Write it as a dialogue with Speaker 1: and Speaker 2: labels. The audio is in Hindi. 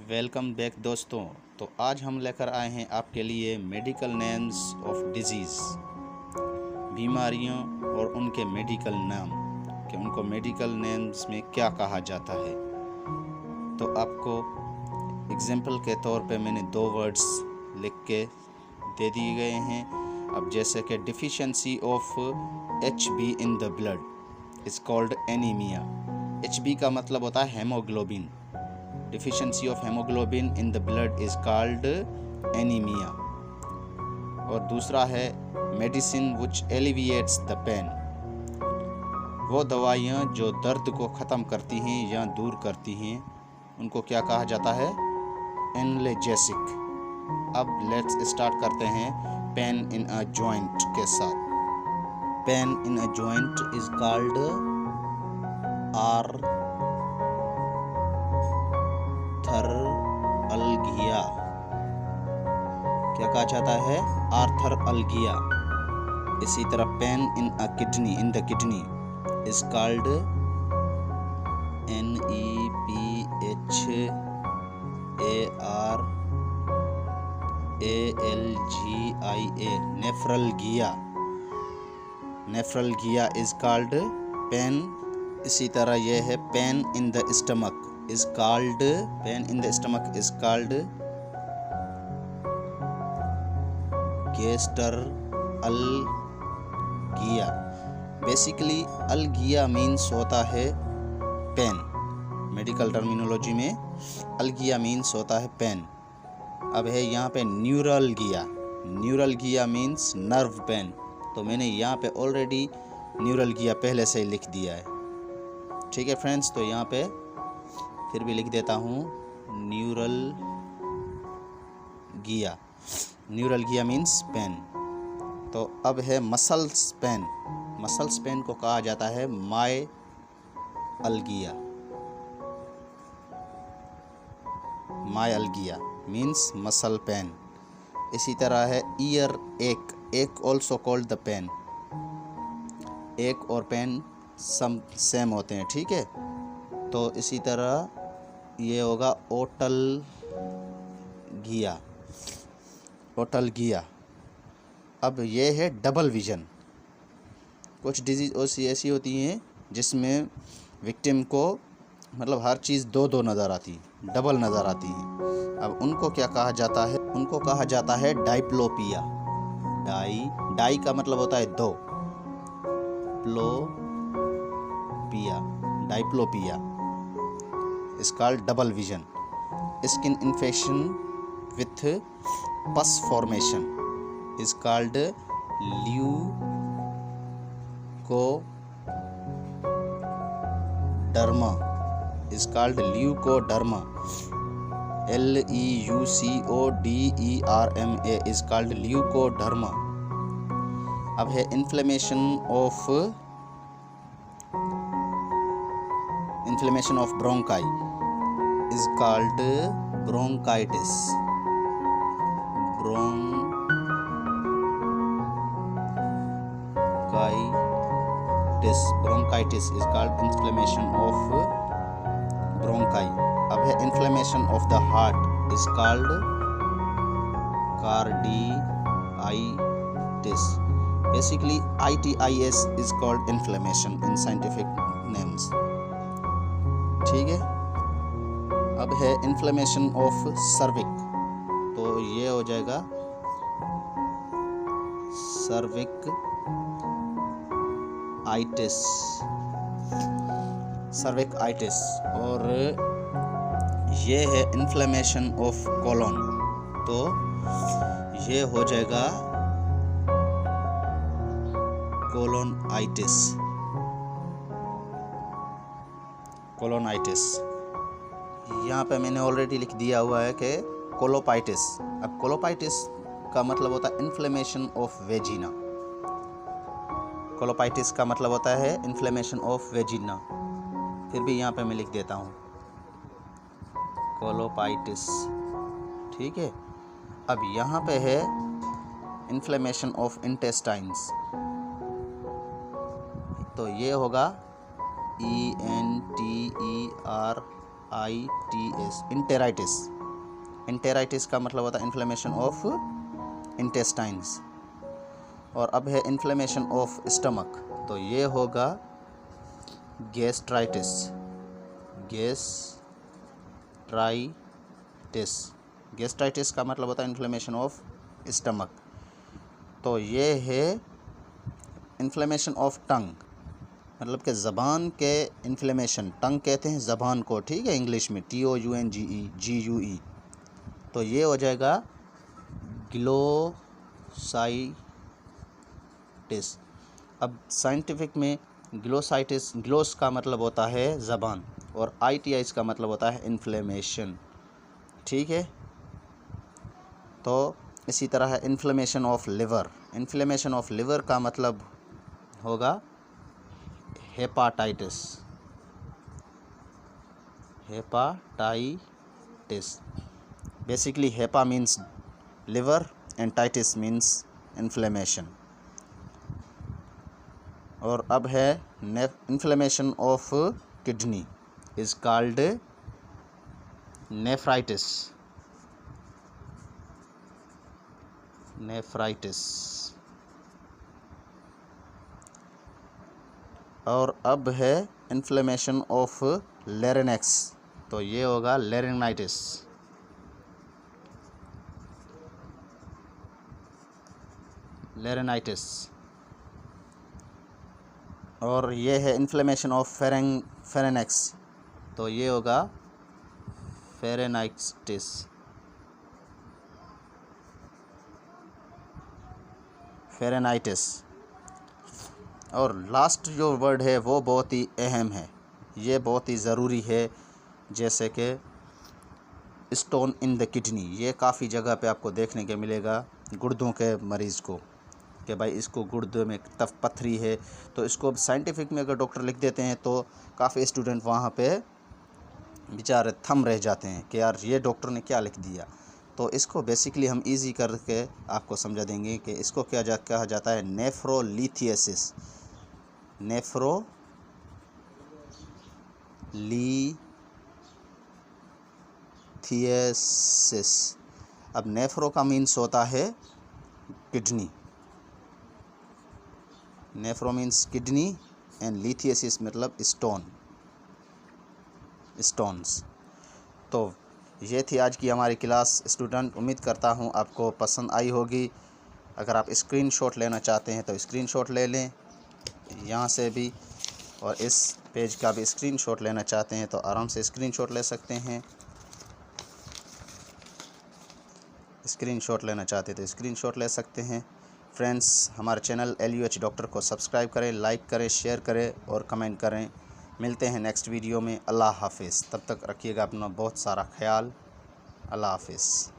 Speaker 1: वेलकम बैक दोस्तों। तो आज हम लेकर आए हैं आपके लिए मेडिकल नेम्स ऑफ डिजीज़, बीमारियों और उनके मेडिकल नाम कि उनको मेडिकल नेम्स में क्या कहा जाता है। तो आपको एग्जाम्पल के तौर पे मैंने 2 वर्ड्स लिख के दे दिए गए हैं। अब जैसे कि deficiency of HB in the blood is called anaemia. HB का मतलब होता है haemoglobin. Deficiency of hemoglobin in the blood is called anemia। और दूसरा है medicine which alleviates the pain। वो दवाइयाँ जो दर्द को ख़त्म करती हैं या दूर करती हैं उनको क्या कहा जाता है? एनाल्जेसिक। अब लेट्स स्टार्ट करते हैं पेन इन अ जॉइंट के साथ। Pain in a joint is called arthralgia. क्या कहा जाता है? आर्थरल्गिया। इसी तरह pain in a kidney, in the kidney is called NEPHARALGIA, nephralgia. Nephralgia is called pain. इसी तरह यह है pain in the stomach is called, pain in the stomach is called gastralgia। Basically algia means होता है पेन। मेडिकल टर्मिनोलॉजी में अल्गिया मीन्स होता है पेन। अब है यहाँ पे न्यूरल्गिया। न्यूरल्गिया मीन्स नर्व पेन। तो मैंने यहाँ पे ऑलरेडी न्यूरल्गिया पहले से ही लिख दिया है। ठीक है फ्रेंड्स, तो यहाँ पे फिर भी लिख देता हूँ न्यूरल्गिया। न्यूरल्गिया मीन्स पेन। तो अब है मसल्स पेन। मसल्स पेन को कहा जाता है मायअल्गिया। मायअल्गिया मीन्स मसल पेन। इसी तरह है ईयर एक। एक ऑल्सो कॉल्ड द पेन। एक और पेन सेम होते हैं, ठीक है। तो इसी तरह ये होगा ओटल्गिया। ओटल्गिया। अब ये है डबल विजन। कुछ डिजीज़ ऐसी होती हैं जिसमें विक्टिम को मतलब हर चीज़ दो नज़र आती है, डबल नज़र आती है। अब उनको क्या कहा जाता है? उनको कहा जाता है डाइप्लोपिया। डाई का मतलब होता है दो, प्लोपिया, डाइप्लोपिया is called double vision। Skin infection with pus formation is called leucoderma। is called leucoderma। LEUCODERMA is called leucoderma। अब है inflammation of bronchi is called bronchitis। Bronchitis is called inflammation of bronchi। अब है inflammation of the heart is called carditis। Basically ITIS is called inflammation in scientific names। ठीक है। अब है इन्फ्लेमेशन ऑफ सर्विक। तो ये हो जाएगा सर्विकआइटिस। सर्विकआइटिस। और ये है इन्फ्लेमेशन ऑफ कोलन। तो ये हो जाएगा कोलोनाइटिस। कोलोनाइटिस। यहाँ पे मैंने ऑलरेडी लिख दिया हुआ है कि कोलोपाइटिस। अब कोलोपाइटिस का मतलब होता है इन्फ्लेमेशन ऑफ वेजिना। कोलोपाइटिस का मतलब होता है इन्फ्लेमेशन ऑफ वेजिना। फिर भी यहाँ पे मैं लिख देता हूँ कोलोपाइटिस, ठीक है। अब यहाँ पे है इन्फ्लेमेशन ऑफ इंटेस्टाइन्स। तो ये होगा ENTERITIS, इंटेराइटिस। इंटेराइटिस का मतलब होता है इन्फ्लेमेशन ऑफ इंटेस्टाइन्स। और अब है इन्फ्लेमेशन ऑफ स्टमक, तो ये होगा गैस्ट्राइटिस। गैस्ट्राइटिस का मतलब होता है इन्फ्लेमेशन ऑफ स्टमक। तो ये है इन्फ्लेमेशन ऑफ टंग, मतलब कि ज़बान के इन्फ्लेमेशन। टंग कहते हैं ज़बान को, ठीक है, इंग्लिश में TOUNGE। तो ये हो जाएगा ग्लोसाइटिस। अब साइंटिफिक में ग्लोसाइटिस, ग्लोस का मतलब होता है ज़बान और ITIS का मतलब होता है इन्फ्लेमेशन, ठीक है। तो इसी तरह है inflammation of liver. Inflammation of liver का मतलब होगा hepatitis. Basically hepa means liver and titis means inflammation. और अब है inflammation of kidney is called nephritis. और अब है इन्फ्लेमेशन ऑफ लैरिंक्स, तो ये होगा लैरिंगाइटिस। और ये है इन्फ्लेमेशन ऑफ फेरेनेक्स, तो ये होगा फेरेनाइटिस। और लास्ट जो वर्ड है वो बहुत ही अहम है, ये बहुत ही ज़रूरी है, जैसे कि स्टोन इन द किडनी। ये काफ़ी जगह पे आपको देखने के मिलेगा गुर्दों के मरीज़ को, कि भाई इसको गुर्दे में पथरी है। तो इसको साइंटिफिक में अगर डॉक्टर लिख देते हैं तो काफ़ी स्टूडेंट वहाँ पे बेचारे थम रह जाते हैं कि यार ये डॉक्टर ने क्या लिख दिया। तो इसको बेसिकली हम इजी करके आपको समझा देंगे कि इसको कहा जाता है नेफ्रोलिथियासिस। अब नेफ्रो का मीन्स होता है kidney, nephro means kidney and lithiasis मतलब स्टोन्स। तो ये थी आज की हमारी क्लास स्टूडेंट। उम्मीद करता हूँ आपको पसंद आई होगी। अगर आप स्क्रीनशॉट लेना चाहते हैं तो स्क्रीनशॉट ले लें यहाँ से भी, और इस पेज का भी स्क्रीनशॉट लेना चाहते हैं तो आराम से स्क्रीनशॉट ले सकते हैं। स्क्रीनशॉट लेना चाहते हैं तो स्क्रीनशॉट ले सकते हैं। फ्रेंड्स, हमारे चैनल LUH डॉक्टर को सब्सक्राइब करें, लाइक करें, शेयर करें और कमेंट करें। मिलते हैं नेक्स्ट वीडियो में। अल्लाह हाफिज़। तब तक रखिएगा अपना बहुत सारा ख्याल। अल्लाह हाफिज़।